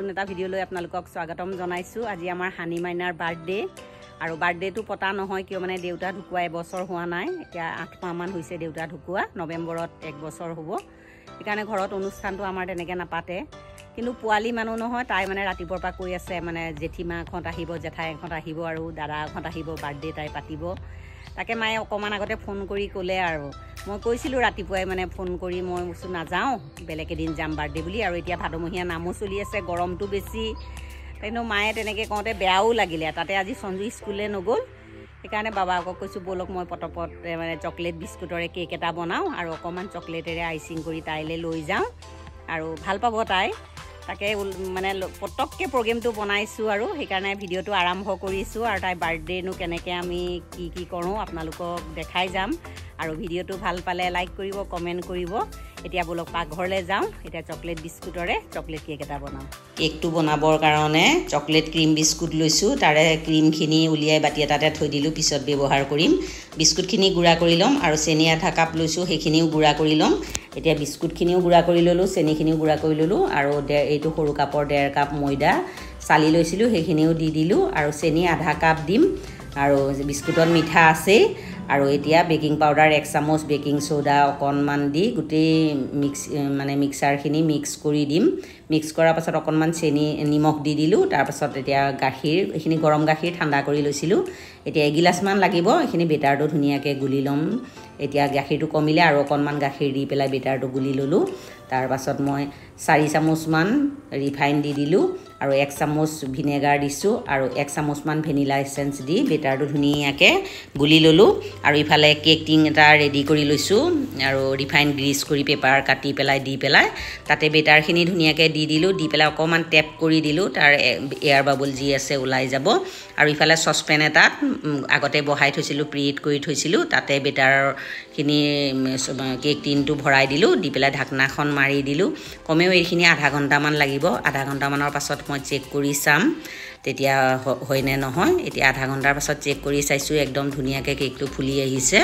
নতুন এটা ভিডিও লৈ আপোনালোকক স্বাগতম জনাইছো। আজি আমাৰ হানি মাইনাৰ বাৰ্থডে আৰু বাৰ্থডেটো পতা নহয় কিয় মানে দেউতা ঢুকুৱা এবছৰ হোৱা নাই, এতিয়া 8 মাহ মান হৈছে দেউতা ঢুকুৱা, নৱেম্বৰত 1 বছৰ হ'ব। সেইকাৰণে ঘৰত অনুষ্ঠানটো আমাৰ তেনেকৈ নাপাতে, কিন্তু পোৱালি মানুহ নহয়, তাই মানে ৰাতিপুৱাৰ পৰা কৈ আছে মানে জেঠীমাহঁত আহিব, জেঠাইহঁত আহিব আৰু দাদাহঁত আহিব, বাৰ্থডে তাই পাতিব। তাকে মায়ে অকণমান আগতে ফোন কৰি ক'লে আৰু মই কৈছিলোঁ ৰাতিপুৱাই মানে ফোন কৰি মই কৈছোঁ নাযাওঁ, বেলেগ এদিন যাম বাৰ্থডে বুলি। আৰু এতিয়া ভাদমহীয়া নামো চলি আছে, গৰমটো বেছি, কিন্তু মায়ে তেনেকৈ কওঁতে বেয়াও লাগিলে। তাতে আজি সঞ্জু স্কুললৈ নগ'ল, সেইকাৰণে বাবাকক কৈছোঁ ব'লক মই পটপট মানে চকলেট বিস্কুটৰে কেক এটা বনাওঁ আৰু অকণমান চকলেটেৰে আইচিং কৰি তাইলৈ লৈ যাওঁ, আৰু ভাল পাব তাই। তাকে মানে পটককৈ প্ৰগ্ৰেমটো বনাইছোঁ আৰু সেইকাৰণে ভিডিঅ'টো আৰম্ভ কৰিছোঁ। আৰু তাই বাৰ্থডেনো কেনেকৈ আমি কি কৰোঁ আপোনালোকক দেখাই যাম। আৰু ভিডিঅ'টো ভাল পালে লাইক কৰিব, কমেণ্ট কৰিব। এতিয়া ব'লক পাকঘৰলৈ যাওঁ, এতিয়া চকলেট বিস্কুটৰে চকলেট কেক এটা বনাওঁ। কেকটো বনাবৰ কাৰণে চকলেট ক্ৰীম বিস্কুট লৈছোঁ, তাৰে ক্ৰীমখিনি উলিয়াই বাতি এটাতে থৈ দিলোঁ, পিছত ব্যৱহাৰ কৰিম। বিস্কুটখিনি গুড়া কৰি ল'ম আৰু চেনি আধা কাপ লৈছোঁ, সেইখিনিও গুড়া কৰি ল'ম। এতিয়া বিস্কুটখিনিও গুড়া কৰি ল'লোঁ, চেনিখিনিও গুড়া কৰি ল'লোঁ, আৰু এইটো সৰু কাপৰ 1.5 কাপ ময়দা চালি লৈছিলোঁ, সেইখিনিও দি দিলোঁ, আৰু চেনি আধা কাপ দিম। আৰু বিস্কুটত মিঠা আছেই। আৰু এতিয়া বেকিং পাউডাৰ 1 চামুচ, বেকিং চ'ডা অকণমান দি গোটেই মিক্সাৰখিনি মিক্স কৰি দিম। মিক্স কৰাৰ পাছত অকণমান চেনি নিমখ দি দিলোঁ। তাৰপাছত এতিয়া গাখীৰ, এইখিনি গৰম গাখীৰ ঠাণ্ডা কৰি লৈছিলোঁ, এতিয়া 1 গিলাচমান লাগিব। এইখিনি বেটাৰটো ধুনীয়াকৈ গুলি ল'ম। এতিয়া গাখীৰটো কমিলে আৰু অকণমান গাখীৰ দি পেলাই বেটাৰটো গুলি ল'লোঁ। তাৰপাছত মই 4 চামুচমান ৰিফাইন দি দিলোঁ, আৰু 1 চামুচ ভিনেগাৰ দিছোঁ, আৰু 1 চামুচমান ভেনিলা এচেঞ্চ দি বেটাৰটো ধুনীয়াকৈ গুলি ল'লোঁ। আৰু ইফালে কেক টিং এটা ৰেডি কৰি লৈছোঁ, আৰু ৰিফাইন গ্ৰীজ কৰি পেপাৰ কাটি পেলাই দি পেলাই তাতে বেটাৰখিনি ধুনীয়াকৈ দি দিলোঁ, দি পেলাই অকণমান টেপ কৰি দিলোঁ, তাৰ এয়াৰ বাবল যি আছে ওলাই যাব। আৰু ইফালে চচপেন এটাত আগতে বহাই থৈছিলোঁ, প্ৰিহিট কৰি থৈছিলোঁ, তাতে বেটাৰখিনি কেক টিনটো ভৰাই দিলোঁ, দি পেলাই ঢাকনাখন মাৰি দিলোঁ। কমেও এইখিনি আধা ঘণ্টামান লাগিব। আধা ঘণ্টামানৰ পাছত মই চেক কৰি চাম তেতিয়া হয়নে নহয়। এতিয়া আধা ঘণ্টাৰ পাছত চেক কৰি চাইছোঁ, একদম ধুনীয়াকৈ কেকটো ফুলি আহিছে।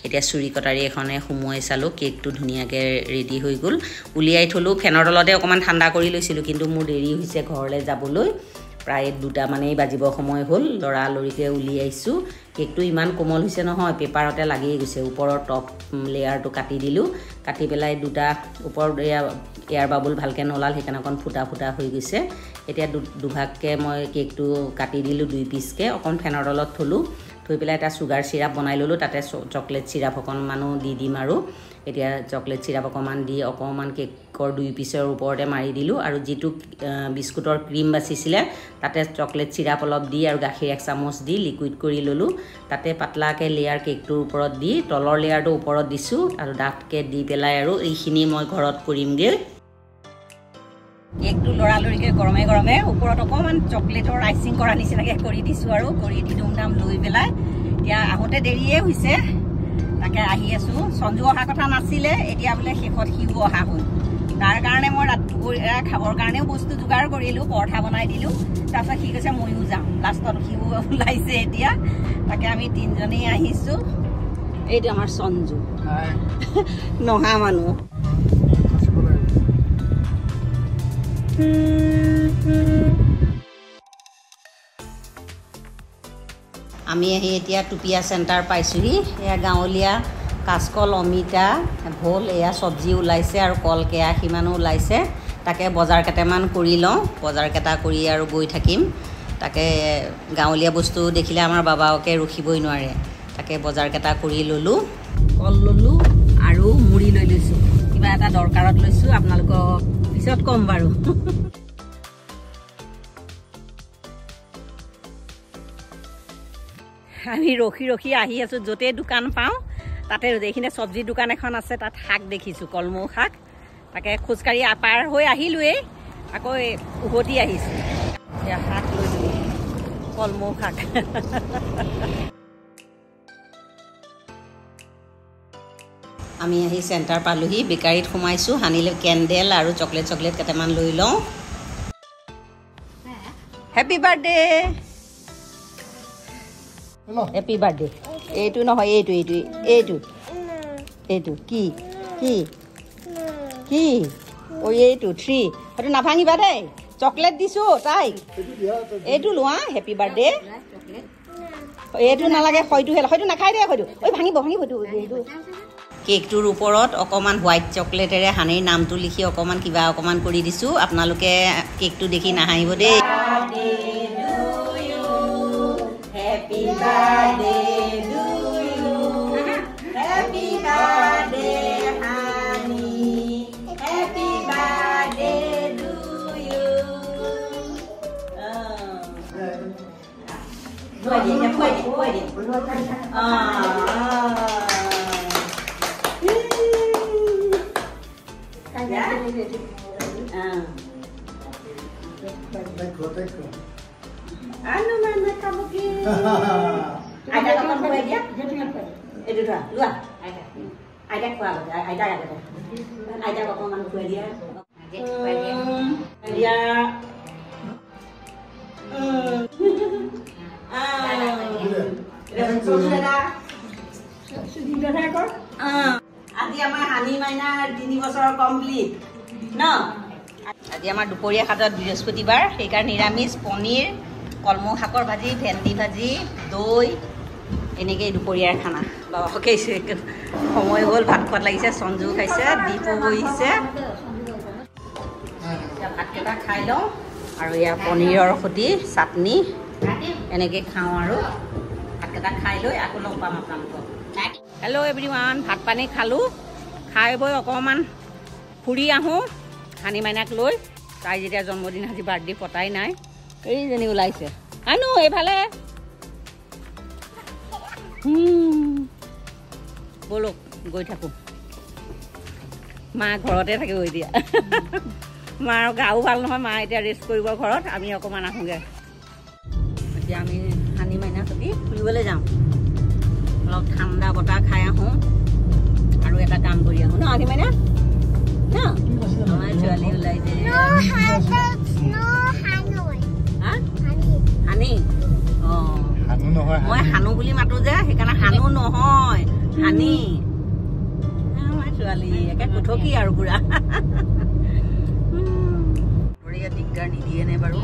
এতিয়া চুৰি কটাৰী এখনে সুমুৱাই চালোঁ, কেকটো ধুনীয়াকৈ ৰেডি হৈ গ'ল। উলিয়াই থ'লোঁ, ফেনৰ তলতে অকণমান ঠাণ্ডা কৰি লৈছিলোঁ, কিন্তু মোৰ দেৰি হৈছে ঘৰলৈ যাবলৈ, প্ৰায় 2টা মানেই বাজিব সময় হ'ল। লৰালৰিকৈ উলিয়াইছোঁ। কেকটো ইমান কোমল হৈছে নহয়, পেপাৰতে লাগিয়ে গৈছে। ওপৰৰ টপ লেয়াৰটো কাটি দিলোঁ, কাটি পেলাই 2টা ওপৰত এয়াৰ বাবুল ভালকৈ নলাল, সেইকাৰণে অকণ ফুটা ফুটা হৈ গৈছে। এতিয়া দুভাগকৈ মই কেকটো কাটি দিলোঁ, 2 পিচকৈ, অকণ ফেনৰ তলত থ'লোঁ। থৈ পেলাই এটা চুগাৰ চিৰাপ বনাই ল'লোঁ, তাতে চকলেট চিৰাপ অকণমানো দি দিম। আৰু এতিয়া চকলেট চিৰাপ অকণমান দি অকণমান কেকৰ 2 পিচৰ ওপৰতে মাৰি দিলোঁ, আৰু যিটো বিস্কুটৰ ক্ৰীম বাচিছিলে তাতে চকলেট চিৰাপ অলপ দি আৰু গাখীৰ 1 চামুচ দি লিকুইড কৰি ল'লোঁ। তাতে পাতলাকৈ লেয়াৰ কেকটোৰ ওপৰত দি, তলৰ লেয়াৰটো ওপৰত দিছোঁ, আৰু ডাঠকৈ দি পেলাই আৰু এইখিনি মই ঘৰত কৰিমগৈ। কেকটো লৰালৰিকৈ গৰমে গৰমে ওপৰত অকণমান চকলেটৰ আইচিং কৰা নিচিনাকৈ কৰি দিছোঁ, আৰু কৰি দি ধুমধাম লৈ পেলাই এতিয়া আহোঁতে দেৰিয়ে হৈছে। তাকে আহি আছোঁ, সঞ্জু অহা কথা নাছিলে, এতিয়া বোলে শেষত সিও অহা হ'ল। তাৰ কাৰণে মই ৰাতিপুৱা খাবৰ কাৰণেও বস্তু যোগাৰ কৰিলোঁ, পৰঠা বনাই দিলোঁ। তাৰপিছত সি কৈছে ময়ো যাম, লাষ্টত সিও ওলাইছে এতিয়া। তাকে আমি 3জনেই আহিছোঁ। এইটো আমাৰ সঞ্জু, নহা মানুহ। আমি আহি এতিয়া টুপিয়া চেণ্টাৰ পাইছোঁহি। এয়া গাঁৱলীয়া কাচকল, অমিতা, ভোল, এয়া চব্জি ওলাইছে, আৰু কল কেৰাহীমানো ওলাইছে। তাকে বজাৰ কেইটামান কৰি লওঁ, বজাৰকেইটা কৰি আৰু গৈ থাকিম। তাকে গাঁৱলীয়া বস্তু দেখিলে আমাৰ বাবাকে ৰখিবই নোৱাৰে। তাকে বজাৰকেইটা কৰি ল'লোঁ, কল ল'লোঁ আৰু মুড়ি লৈ লৈছোঁ। কিবা এটা দৰকাৰত লৈছোঁ, আপোনালোকক পিছত ক'ম বাৰু। আমি ৰখি ৰখি আহি আছোঁ, য'তেই দোকান পাওঁ তাতে। এইখিনিতে চব্জি দোকান এখন আছে, তাত শাক দেখিছোঁ, কলমৌ শাক। তাকে খোজকাঢ়ি পাৰ হৈ আহিলোঁৱেই, আকৌ উভতি আহিছোঁ। এতিয়া শাক লৈ দিলোঁ, কলমৌ শাক। আমি আহি চেণ্টাৰ পালোঁহি, বেকাৰীত সোমাইছোঁ। সানিলে কেণ্ডেল আৰু চকলেট কেইটামান লৈ লওঁ। Happy birthday, happy birthday. এইটো নহয়, এইটো কি কি কি? এইটো 3, সেইটো নাভাঙিবা দেই। চকলেট দিছো তাইক এইটো লোৱা হেপী বাৰ্থডে এইটো নালাগে হয়তো নাখাই দে হয়তো ঐ ভাঙিব এইটো কেকটোৰ ওপৰত অকণমান হোৱাইট চকলেটেৰে হানিৰ নামটো লিখি অকণমান কিবা অকণমান কৰি দিছোঁ আপোনালোকে কেকটো দেখি নাহাঁহিব দেই Happy birthday to you. Happy birthday, honey. Happy birthday to you. Quay đi. Ano mana kamu ki? Ada kapan kue dia? Itu dah, dua. Ada kue apa? Ada. Ada kapan kue dia? Dia. আজি আমাৰ হানি মাইনাৰ 3 বছৰ complete ন আজি আমাৰ দুপৰীয়া সাজত বৃহস্পতিবাৰ সেইকাৰণে নিৰামিষ পনীৰ কলমৌ শাকৰ ভাজি ভেন্দি ভাজি দৈ এনেকৈ দুপৰীয়াৰ খানা বাবাকে সময় হ'ল ভাত খোৱাত লাগিছে সঞ্জু খাইছে দীপু বহিছে ভাতকেইটা খাই লওঁ আৰু ইয়াৰ পনীৰৰ সৈতে চাটনি এনেকৈ খাওঁ আৰু ভাতকেইটা খাই লৈ আকৌ লগ পাম আপোনালোকক হেল্ল' এভৰিৱান ভাত পানী খালোঁ খাই বৈ অকণমান ফুৰি আহোঁ হানি মাইনাক লৈ তাই যেতিয়া জন্মদিন আজি বাৰ্থডে পতাই নাই এইজনী ওলাইছে আনো এইফালে বলক গৈ থাকোঁ মা ঘৰতে থাকিব এতিয়া মাৰ গাও ভাল নহয় মা এতিয়া ৰেষ্ট কৰিব ঘৰত আমি অকণমান আহোঁগৈ এতিয়া আমি হানি মাইনা সৈতে ফুৰিবলৈ যাওঁ অলপ ঠাণ্ডা বতাহ খাই আহোঁ আৰু এটা কাম কৰি আহোঁ ন হানি মাইনা ন আমাৰ ছোৱালী ওলাইছে হানি মই হানু বুলি মাতো যে সেইকাৰণে হানু নহয় হানি আমাৰ ছোৱালী একে কুঠকি আৰু পুৰা দিগদাৰ নিদিয়ে নে বাৰু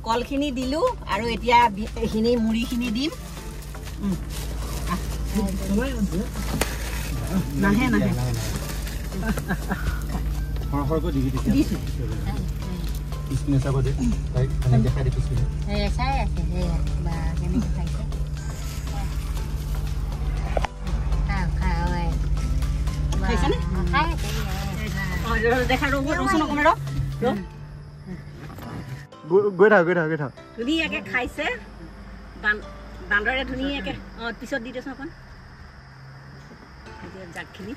কলখিনি দিলোঁ আৰু এতিয়া এইখিনি মুড়িখিনি দিম নাহে দেখা ৰচোন অকণমান গৈ থাক ধুনীয়াকৈ খাইছে বান্দৰে ধুনীয়াকৈ পিছত দি দেচোন অকণ জাকখিনি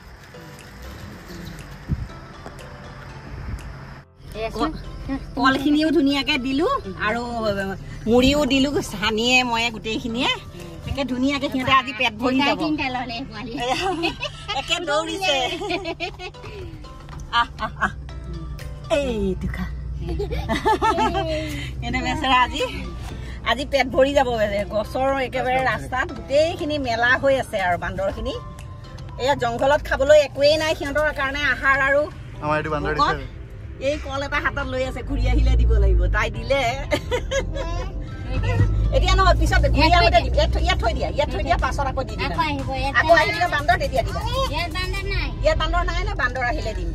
কলখিনিও ধুনীয়াকৈ দিলোঁ আৰু মুড়িও দিলোঁ হানিয়ে মই গোটেইখিনিয়ে একে ধুনীয়াকৈ সিহঁতে আজি পেট ভৰি যাব একে দৌৰিছে এইটো খা এনে বেচেৰা আজি পেট ভৰি যাব গছৰ একেবাৰে ৰাস্তাত গোটেইখিনি মেলা হৈ আছে আৰু বান্দৰখিনি এয়া জংঘলত খাবলৈ একোৱেই নাই সিহঁতৰ কাৰণে আহাৰ আৰু এই কল এটা হাতত লৈ আছে ঘূৰি আহিলে দিব লাগিব তাই দিলে এতিয়া নহয় পিছত ঘূৰি আহোঁতে ইয়াত থৈ দিয়া পাছত আকৌ দি দিম আকৌ আহিলে বান্দৰ তেতিয়া দিবা ইয়াত বান্দৰ নাই নে বান্দৰ আহিলে দিম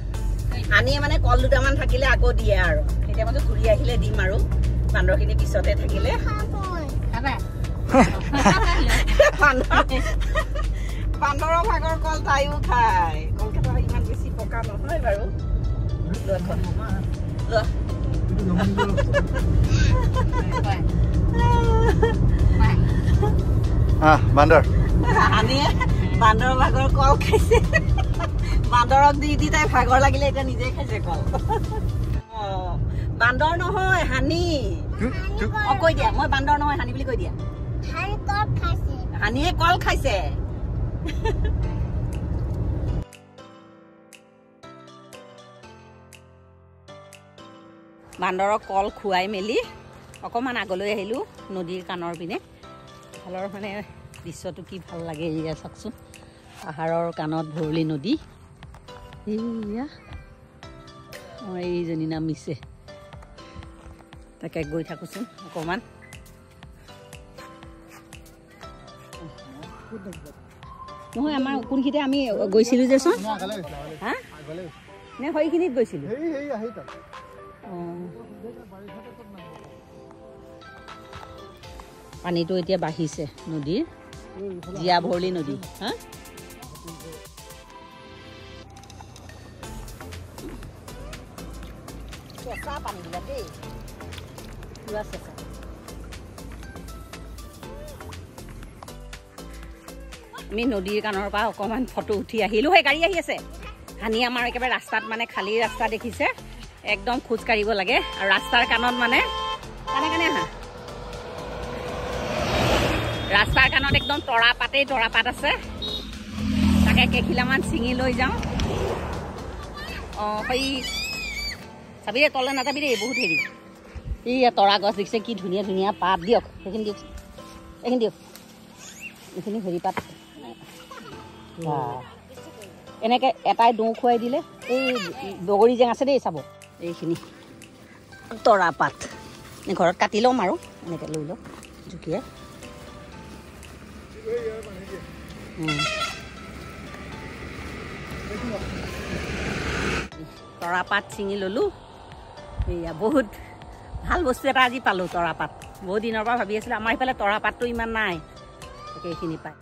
আনিয়ে মানে কল দুটামান থাকিলে আকৌ দিয়ে আৰু এতিয়া মানে ঘূৰি আহিলে দিম আৰু বান্দৰখিনি পিছতে থাকিলে বান্দৰৰ ভাগৰ কল তাইও খায় কলকেইটা ইমান বেছি পকা নহয় বাৰু বান্দৰ আনিয়ে বান্দৰৰ ভাগৰ কল খাইছে বান্দৰক দি দি তাই ভাগৰ লাগিলে এতিয়া নিজে খাইছে কল বান্দৰ নহয় হানি কৈ দিয়া মই বান্দৰ নহয় হানি বুলি কৈ দিয়া হানিয়ে কল খাইছে বান্দৰক কল খুৱাই মেলি অকণমান আগলৈ আহিলোঁ নদীৰ কাণৰ পিনে ভালৰ মানে দৃশ্যটো কি ভাল লাগে এয়া চাওকচোন পাহাৰৰ কাণত ভৰলি নদী এয়া এইজনী নামিছে তাকে গৈ থাকোঁচোন অকণমান নহয় আমাৰ কোনখিনিতে আমি গৈছিলোঁ যে চোন হা নে সেইখিনিত গৈছিলোঁ পানীটো এতিয়া বাঢ়িছে নদীৰ জীয়া ভৰলি নদী হা চেঁচা পানীবিলাক দেই পুৰা চেঁচা আমি নদীৰ কাণৰ পৰা অকণমান ফটো উঠি আহিলোঁ সেই গাড়ী আহি আছে হানি আমাৰ একেবাৰে ৰাস্তাত মানে খালী ৰাস্তা দেখিছে একদম খোজ কাঢ়িব লাগে আৰু ৰাস্তাৰ কাণত মানে কাণে কাণে আহা ৰাস্তাৰ কাণত একদম তৰা পাত আছে তাকে কেখিলামান ছিঙি লৈ যাওঁ অঁ সেই চাবি দে তলে নাযাবি দেই বহুত হেৰি এই তৰা গছ দেখিছে কি ধুনীয়া ধুনীয়া পাত দিয়ক সেইখিনি দিয়ক এইখিনি হেৰি পাত এনেকৈ এটাই দোঁ খুৱাই দিলে এই বগৰী জেং আছে দেই চাব এইখিনি তৰা পাত ঘৰত কাটি ল'ম আৰু এনেকৈ লৈ লওক জুকিয়াই তৰা পাত ছিঙি ল'লোঁ এয়া বহুত ভাল বস্তু এটা আজি পালোঁ তৰা পাত বহুত দিনৰ পৰা ভাবি আছিলোঁ আমাৰ এইফালে তৰা পাতটো ইমান নাই তাকে এইখিনি পায়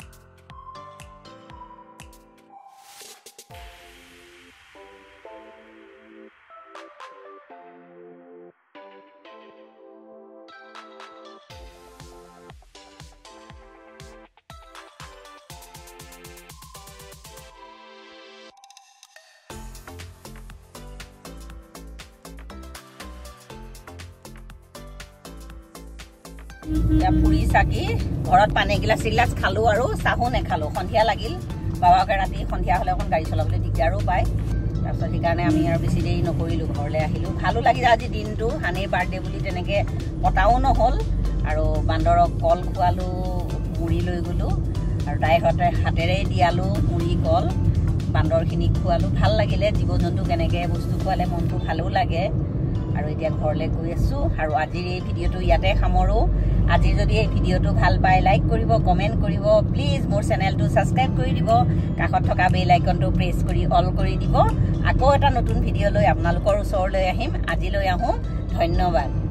ফুৰি চাকি ঘৰত পানী এগিলাচ খালোঁ আৰু চাহো নেখালোঁ সন্ধিয়া লাগিল বাবাকে ৰাতি সন্ধিয়া হ'লে অকণ গাড়ী চলাবলৈ দিগদাৰো পায় তাৰপিছত সেইকাৰণে আমি আৰু বেছি দেৰি নকৰিলোঁ ঘৰলৈ আহিলোঁ ভালো লাগিলে আজি দিনটো হানিৰ বাৰ্থডে বুলি তেনেকৈ পতাও নহ'ল আৰু বান্দৰক কল খোৱালোঁ মুড়ি লৈ গ'লোঁ আৰু তাইৰ হাতেৰে দিয়ালোঁ মুড়ি কল বান্দৰখিনিক খোৱালোঁ ভাল লাগিলে জীৱ জন্তু কেনেকৈ বস্তু খোৱালে মনটো ভালো লাগে আৰু এতিয়া ঘৰলৈ গৈ আছোঁ আৰু আজিৰ এই ভিডিঅ'টো ইয়াতে সামৰোঁ আজি যদি এই ভিডিঅ'টো ভাল পায় লাইক কৰিব কমেণ্ট কৰিব প্লিজ মোৰ চেনেলটো ছাবস্ক্ৰাইব কৰি দিব কাষত থকা বেল আইকনটো প্ৰেছ কৰি অল কৰি দিব আকৌ এটা নতুন ভিডিঅ' লৈ আপোনালোকৰ ওচৰলৈ আহিম আজিলৈ আহোঁ ধন্যবাদ